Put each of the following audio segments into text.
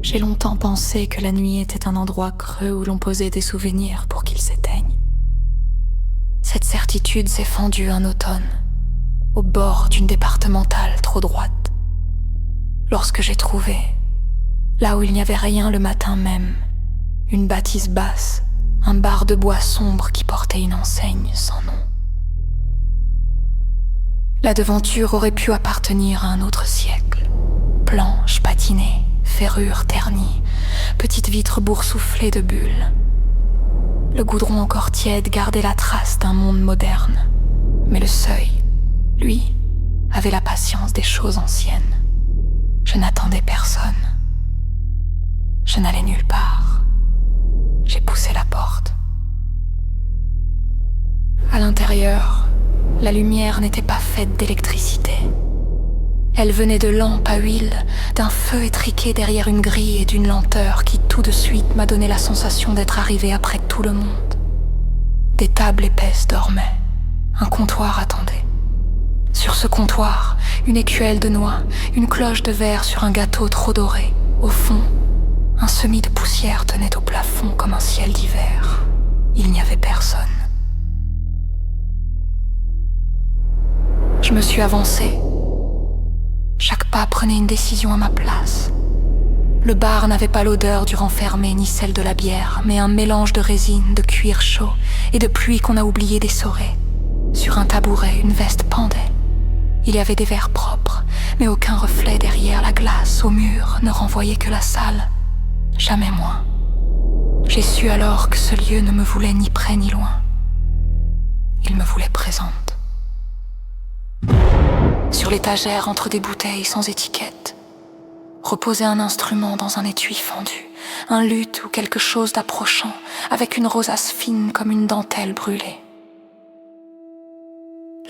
J'ai longtemps pensé que la nuit était un endroit creux où l'on posait des souvenirs pour qu'ils s'éteignent. Cette certitude s'est fendue un automne, au bord d'une départementale trop droite. Lorsque j'ai trouvé, là où il n'y avait rien le matin même, une bâtisse basse, un bar de bois sombre qui portait une enseigne sans nom. La devanture aurait pu appartenir à un autre siècle. Planches patinées, ferrures ternies, petites vitres boursouflées de bulles. Le goudron encore tiède gardait la trace d'un monde moderne. Mais le seuil, lui, avait la patience des choses anciennes. Je n'attendais personne. Je n'allais nulle part. J'ai poussé la porte. À l'intérieur, la lumière n'était pas faite d'électricité. Elle venait de lampes à huile, d'un feu étriqué derrière une grille et d'une lenteur qui tout de suite m'a donné la sensation d'être arrivé après tout le monde. Des tables épaisses dormaient. Un comptoir attendait. Sur ce comptoir, une écuelle de noix, une cloche de verre sur un gâteau trop doré. Au fond, un semis de poussière tenait au plafond comme un ciel d'hiver. Il n'y avait personne. Je me suis avancée. Chaque pas prenait une décision à ma place. Le bar n'avait pas l'odeur du renfermé ni celle de la bière, mais un mélange de résine, de cuir chaud et de pluie qu'on a oublié d'essorer. Sur un tabouret, une veste pendait. Il y avait des verres propres, mais aucun reflet derrière la glace au mur ne renvoyait que la salle. Jamais moins. J'ai su alors que ce lieu ne me voulait ni près ni loin. Il me voulait présente. Sur l'étagère, entre des bouteilles sans étiquette, reposait un instrument dans un étui fendu, un luth ou quelque chose d'approchant, avec une rosace fine comme une dentelle brûlée.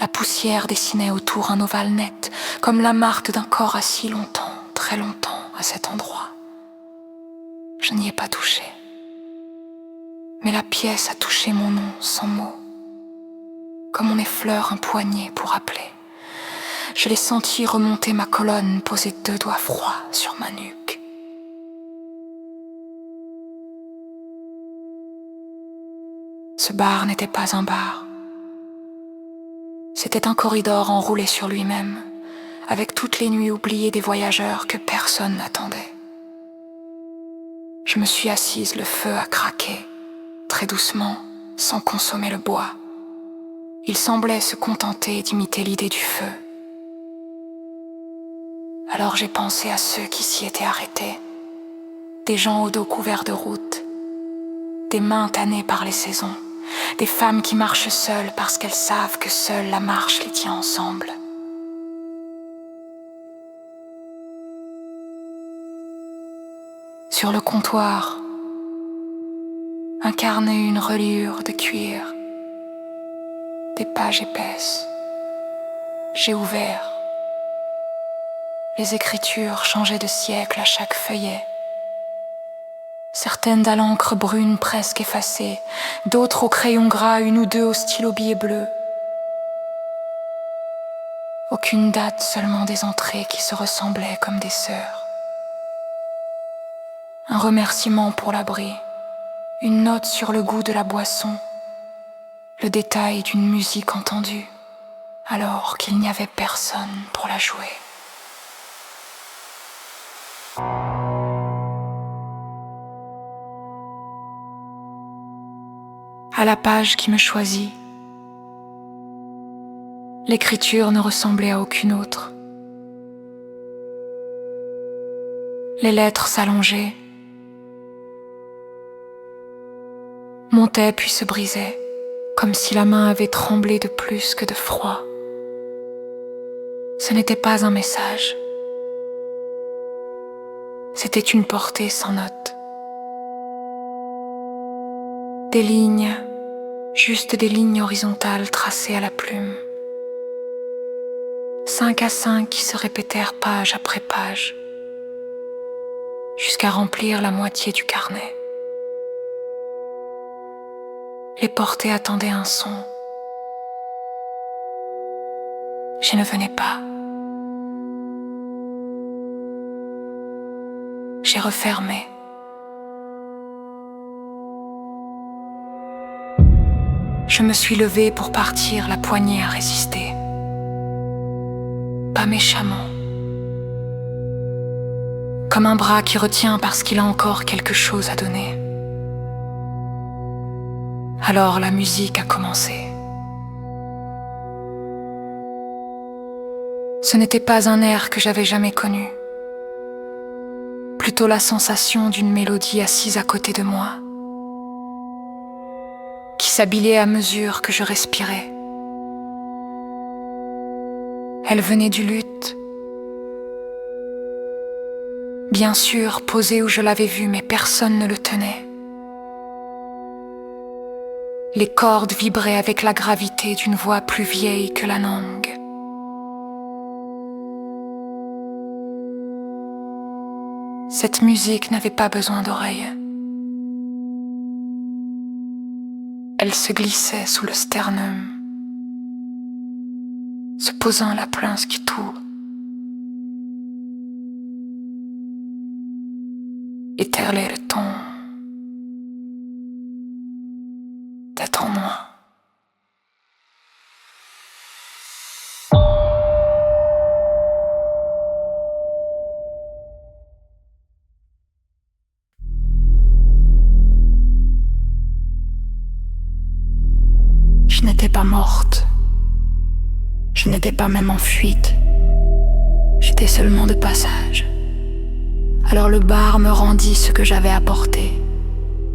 La poussière dessinait autour un ovale net, comme la marque d'un corps assis longtemps, très longtemps, à cet endroit. Je n'y ai pas touché. Mais la pièce a touché mon nom sans mot, comme on effleure un poignet pour appeler. Je l'ai senti remonter ma colonne, poser 2 doigts froids sur ma nuque. Ce bar n'était pas un bar. C'était un corridor enroulé sur lui-même, avec toutes les nuits oubliées des voyageurs que personne n'attendait. Je me suis assise, le feu a craqué, très doucement, sans consommer le bois. Il semblait se contenter d'imiter l'idée du feu. Alors j'ai pensé à ceux qui s'y étaient arrêtés, des gens au dos couvert de routes, des mains tannées par les saisons, des femmes qui marchent seules parce qu'elles savent que seule la marche les tient ensemble. Sur le comptoir, un carnet, une reliure de cuir, des pages épaisses. J'ai ouvert. Les écritures changeaient de siècle à chaque feuillet. Certaines à l'encre brune presque effacée, d'autres au crayon gras, 1 ou 2 au stylo billet bleu. Aucune date, seulement des entrées qui se ressemblaient comme des sœurs. Un remerciement pour l'abri, une note sur le goût de la boisson, le détail d'une musique entendue, alors qu'il n'y avait personne pour la jouer. À la page qui me choisit, l'écriture ne ressemblait à aucune autre. Les lettres s'allongeaient, montaient puis se brisaient, comme si la main avait tremblé de plus que de froid. Ce n'était pas un message. C'était une portée sans note. Des lignes, juste des lignes horizontales tracées à la plume. 5 à 5 qui se répétèrent page après page, jusqu'à remplir la moitié du carnet. Les portées attendaient un son. Je ne venais pas. j'ai refermé. Je me suis levée pour partir, la poignée à résister. Pas méchamment. Comme un bras qui retient parce qu'il a encore quelque chose à donner. Alors la musique a commencé. Ce n'était pas un air que j'avais jamais connu. Plutôt la sensation d'une mélodie assise à côté de moi, qui s'habillait à mesure que je respirais. Elle venait du luth. Bien sûr, posé où je l'avais vu, mais personne ne le tenait. Les cordes vibraient avec la gravité d'une voix plus vieille que la langue. Cette musique n'avait pas besoin d'oreilles. Elle se glissait sous le sternum, se posant à la place qui tout. Éterlait le ton d'être en moi. Je n'étais pas morte. Je n'étais pas même en fuite. J'étais seulement de passage. Alors le bar me rendit ce que j'avais apporté.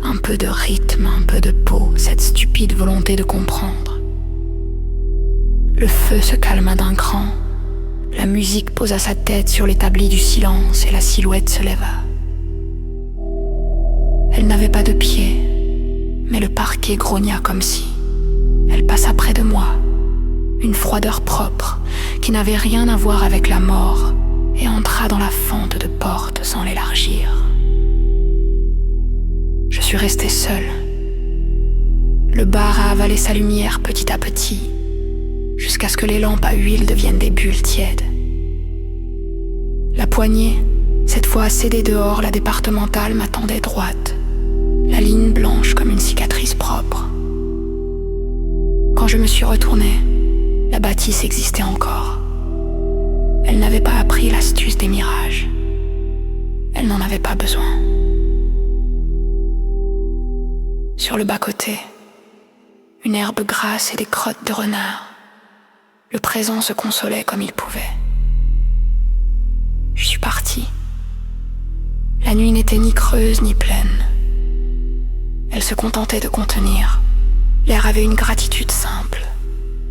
Un peu de rythme, un peu de peau, cette stupide volonté de comprendre. Le feu se calma d'un cran. La musique posa sa tête sur l'établi du silence et la silhouette se leva. Elle n'avait pas de pied, mais le parquet grogna comme si. Elle passa près de moi, une froideur propre qui n'avait rien à voir avec la mort, et entra dans la fente de porte sans l'élargir. Je suis restée seule. Le bar a avalé sa lumière petit à petit, jusqu'à ce que les lampes à huile deviennent des bulles tièdes. La poignée, cette fois cédée dehors, la départementale m'attendait droite, la ligne blanche comme une cicatrice propre. Quand je me suis retournée, la bâtisse existait encore. Elle n'avait pas appris l'astuce des mirages. Elle n'en avait pas besoin. Sur le bas-côté, une herbe grasse et des crottes de renard. Le présent se consolait comme il pouvait. Je suis partie. La nuit n'était ni creuse ni pleine. Elle se contentait de contenir. L'air avait une gratitude simple,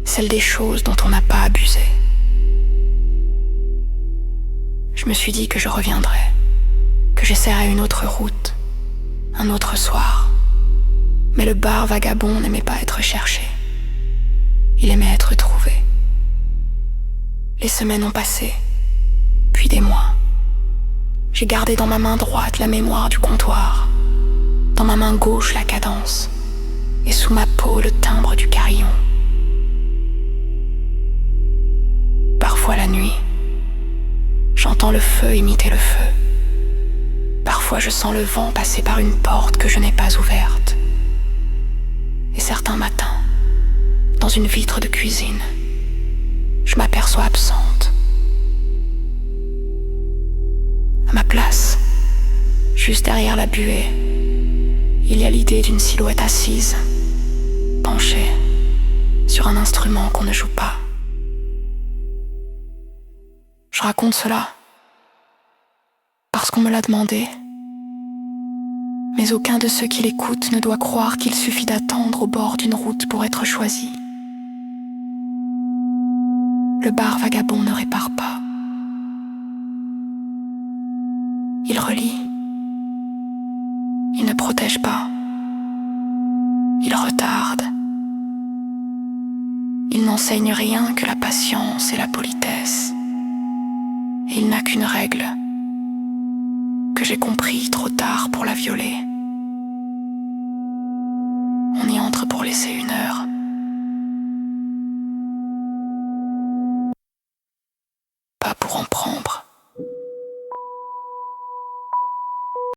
celle des choses dont on n'a pas abusé. Je me suis dit que je reviendrais, que j'essaierais une autre route, un autre soir. Mais le bar vagabond n'aimait pas être cherché. Il aimait être trouvé. Les semaines ont passé, puis des mois. J'ai gardé dans ma main droite la mémoire du comptoir, dans ma main gauche la cadence, et sous ma peau le timbre du carillon. Parfois la nuit, j'entends le feu imiter le feu. Parfois je sens le vent passer par une porte que je n'ai pas ouverte. Et certains matins, dans une vitre de cuisine, je m'aperçois absente. À ma place, juste derrière la buée, il y a l'idée d'une silhouette assise, penchée, sur un instrument qu'on ne joue pas. Je raconte cela parce qu'on me l'a demandé, mais aucun de ceux qui l'écoutent ne doit croire qu'il suffit d'attendre au bord d'une route pour être choisi. Le bar vagabond ne répare pas. Il relie. Il ne protège pas. Il retarde. Il n'enseigne rien que la patience et la politesse. Et il n'a qu'une règle, que j'ai compris trop tard pour la violer.